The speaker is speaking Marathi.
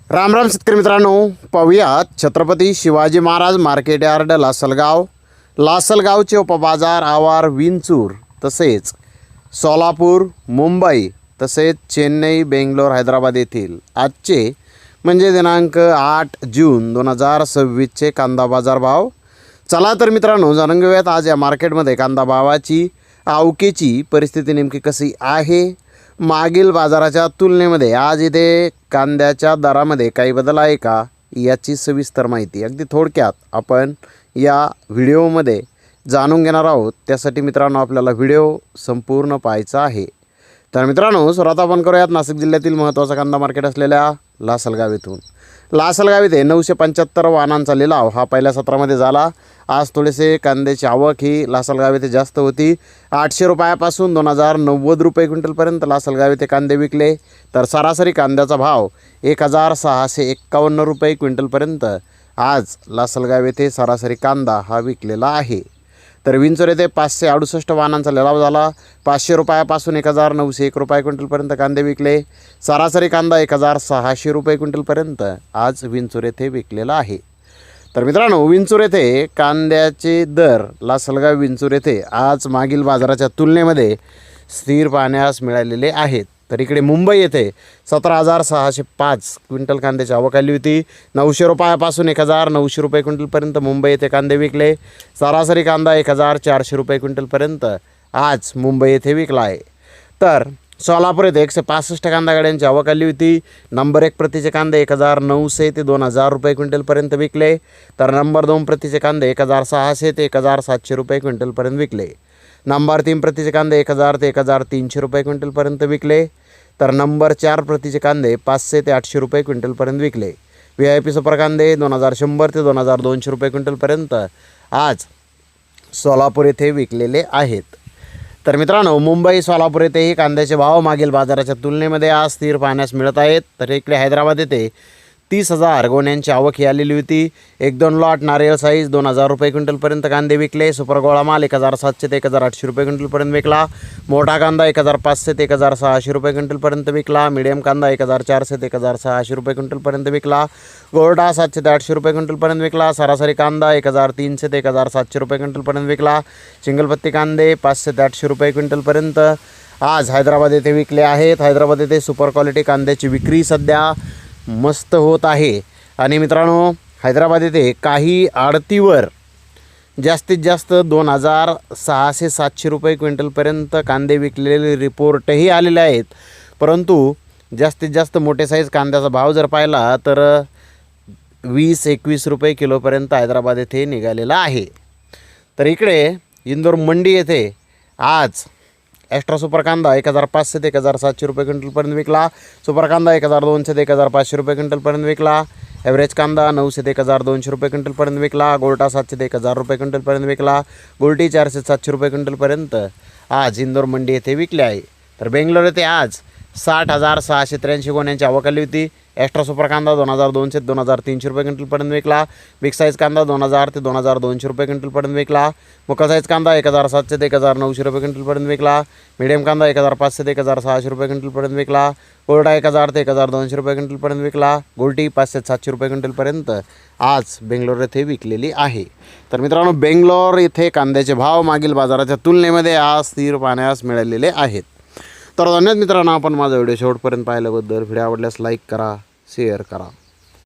राम राम शेतकरी मित्रांनो, पाहूयात छत्रपती शिवाजी महाराज मार्केट यार्ड लासलगाव, लासलगावचे उपबाजार आवार विंचूर, तसेच सोलापूर, मुंबई, तसेच चेन्नई, बेंगलोर, हैदराबाद येथील आजचे म्हणजे दिनांक 8 जून 2026चे कांदा बाजार भाव. चला तर मित्रांनो, जाणून घेऊयात आज या मार्केटमध्ये कांदा भावाची आवकेची परिस्थिती नेमकी कशी आहे. मागील बाजाराच्या तुलनेमध्ये आज इथे कांद्याच्या दरामध्ये काही बदल आहे का याची सविस्तर माहिती अगदी थोडक्यात आपण या व्हिडिओमध्ये जाणून घेणार आहोत. त्यासाठी मित्रांनो आपल्याला व्हिडिओ संपूर्ण पाहायचा आहे. तर मित्रांनो, सुरुवात आपण करूयात नाशिक जिल्ह्यातील महत्त्वाचा कांदा मार्केट असलेल्या लासलगाव येथून. लासलगाव येथे 975 वाहनांचा लिलाव हा पहिल्या सत्रामध्ये झाला. आज थोडेसे कांद्याची आवक ही लासलगाव येथे जास्त होती. 800 रुपयापासून 2090 रुपये क्विंटलपर्यंत लासलगाव येथे कांदे विकले. तर सरासरी कांद्याचा भाव 1651 रुपये क्विंटलपर्यंत आज लासलगाव येथे सरासरी कांदा हा विकलेला आहे. तर विंचूर येथे 568 वाहनांचा लिलाव झाला. 500 रुपयापासून 1901 रुपये क्विंटलपर्यंत कांदे विकले. सरासरी कांदा 1600 रुपये क्विंटलपर्यंत आज विंचूर येथे विकलेला आहे. तर मित्रांनो, विंचूर येथे कांद्याचे दर लासलगाव विंचूर येथे आज मागील बाजाराच्या तुलनेमध्ये स्थिर पाहण्यास मिळालेले आहेत. तर इकडे मुंबई येथे 17,605 क्विंटल कांद्याची आवक आली होती. 900 रुपयापासून 1900 रुपये क्विंटलपर्यंत मुंबई येथे कांदे विकले. सरासरी कांदा 1400 रुपये क्विंटलपर्यंत आज मुंबई येथे विकला आहे. तर सोलापूर येथे 165 कांदा गाड्यांची आवक आली होती. नंबर 1 प्रतीचे कांदे 1900 ते 2000 रुपये क्विंटलपर्यंत विकले. तर नंबर 2 प्रतीचे कांदे 1600 ते 1700 रुपये क्विंटलपर्यंत विकले. नंबर 3 प्रतीचे कांदे 1000 ते 1300 रुपये क्विंटलपर्यंत विकले. तर नंबर 4 प्रतीचे कांदे 500 ते 800 रुपये क्विंटलपर्यंत विकले. VIP सुपर कांदे 2100 ते 2200 रुपये क्विंटलपर्यंत आज सोलापूर येथे विकलेले आहेत. तर मित्रांनो, मुंबई, सोलापूर येथेही कांद्याचे भाव मागील बाजाराच्या तुलनेमध्ये आज स्थिर पाहण्यास मिळत आहेत. तर इकडे हैदराबाद येथे 30,000 गोण्यांची आवक ही आलेली होती. 1-2 लॉट नारियल साईज 2000 रुपये क्विंटलपर्यंत कांदे विकले. सुपर गोळा माल 1700 ते 1800 रुपये क्विंटलपर्यंत विकला. मोठा कांदा 1500 ते 1600 रुपये क्विंटलपर्यंत विकला. मीडियम कांदा 1400 ते 1600 रुपये क्विंटलपर्यंत विकला. गोल्डा 700 ते 800 रुपये क्विंटलपर्यंत विकला. सरासरी कांदा 1300 ते 1700 रुपये क्विंटलपर्यंत विकला. सिंगलपत्ती कांदे 500 ते 800 रुपये क्विंटलपर्यंत आज हैदराबाद येथे विकले आहेत. हैदराबाद येथे सुपर क्वालिटी कांद्याची विक्री सध्या मस्त होत आहे. आणि मित्रांनो, हैदराबाद येथे काही आडतीवर जास्तीत जास्त 2600-700 रुपये क्विंटलपर्यंत कांदे विकलेले रिपोर्टही आलेले आहेत. परंतु जास्तीत जास्त मोठे साईज कांद्याचा भाव जर पाहिला तर 20-21 रुपये किलोपर्यंत हैदराबाद येथे निघालेला आहे. तर इकडे इंदोर मंडी येथे आज एक्स्ट्रा सुपर कांदा 1500 ते 1700 रुपये क्विंटलपर्यंत विकला. सुपर कांदा 1200 ते 1500 रुपये क्विंटलपर्यंत विकला. ॲव्हरेज कांदा 900 ते 1200 रुपये क्विंटलपर्यंत विकला. गोल्टा 700 ते 1000 रुपये क्विंटलपर्यंत विकला. गोल्टी 400-700 रुपये क्विंटलपर्यंत आज इंदोर मंडी येथे विकले आहे. तर बेंगलोर येथे आज 60,683 गोण्यांची आवक आली होती. एक्स्ट्रा सुपर कांदा 2200 ते 2300 रुपये क्विंटलपर्यंत विकला. बिग साईज कांदा 2000 ते 2200 रुपये क्विंटलपर्यंत विकला. मोठा साईज कांदा 1700 ते 1900 रुपये क्विंटलपर्यंत विकला. मीडियम कांदा 1500 ते 1600 रुपये क्विंटलपर्यंत विकला. गोल्डा 1000 ते 1200 रुपये क्विंटलपर्यंत विकला. गोल्टी 500-700 रुपये क्विंटलपर्यंत आज बेंगलोर येथे विकलेली आहे. तर मित्रांनो, बेंगलोर येथे कांद्याचे भाव मागील बाजाराच्या तुलनेमध्ये आज स्थिर पाहण्यास मिळालेले आहेत. तर धन्यवाद मित्रांनो, आपण माझा व्हिडिओ शेवटपर्यंत पाहिल्याबद्दल. व्हिडिओ आवडल्यास लाईक करा, शेअर करा.